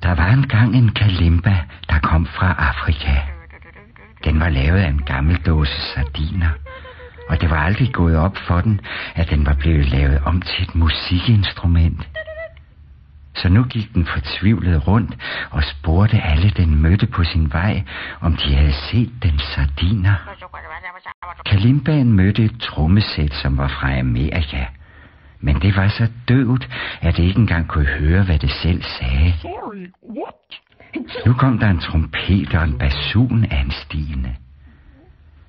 Der var engang en kalimba, der kom fra Afrika. Den var lavet af en gammel dåse sardiner, og det var aldrig gået op for den, at den var blevet lavet om til et musikinstrument. Så nu gik den fortvivlet rundt og spurgte alle, den mødte på sin vej, om de havde set den sardiner. Kalimbaen mødte et trommesæt, som var fra Amerika. Men det var så døvt, at det ikke engang kunne høre, hvad det selv sagde. Nu kom der en trompet og en basun anstigende.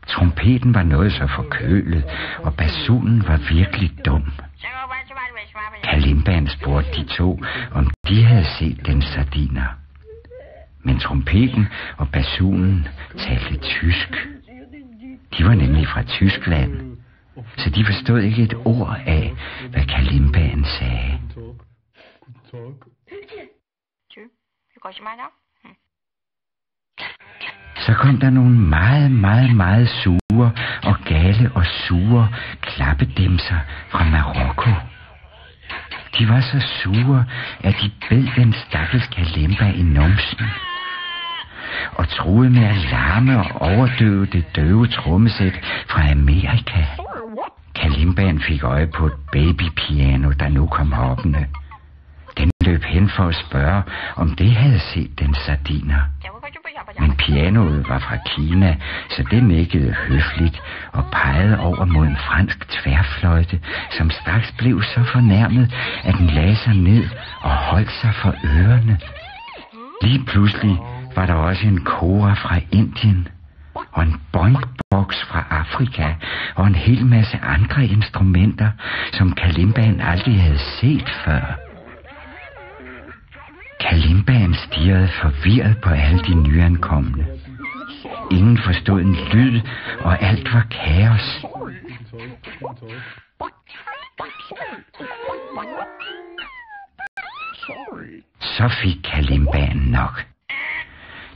Trompeten var noget så forkølet, og basunen var virkelig dum. Kalimbaen spurgte de to, om de havde set den sardiner. Men trompeten og basunen talte tysk. De var nemlig fra Tyskland, så de forstod ikke et ord af, hvad kalimbaen sagde. Så kom der nogle meget sure og gale og sure klappedimser fra Marokko. De var så sure, at de bed den stakkels kalimba i numsen og truede med at larme og overdøve det døve trommesæt fra Amerika. Kalimbaen fik øje på et babypiano, der nu kom hoppende. Den løb hen for at spørge, om det havde set den sardiner. Men pianoet var fra Kina, så det nikkede høfligt og pegede over mod en fransk tværfløjte, som straks blev så fornærmet, at den lagde sig ned og holdt sig for ørerne. Lige pludselig var der også en kora fra Indien, og en boinkbox fra Afrika, og en hel masse andre instrumenter, som kalimbaen aldrig havde set før. Kalimbaen stirrede forvirret på alle de nyankomne. Ingen forstod en lyd, og alt var kaos. Så fik kalimbaen nok.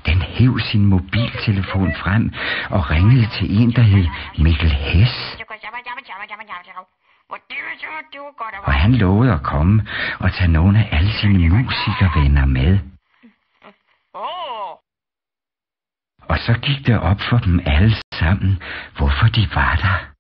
Den hev sin mobiltelefon frem og ringede til en, der hed Mikkel Hess. Og han lovede at komme og tage nogle af alle sine musikervenner med. Og så gik det op for dem alle sammen, hvorfor de var der.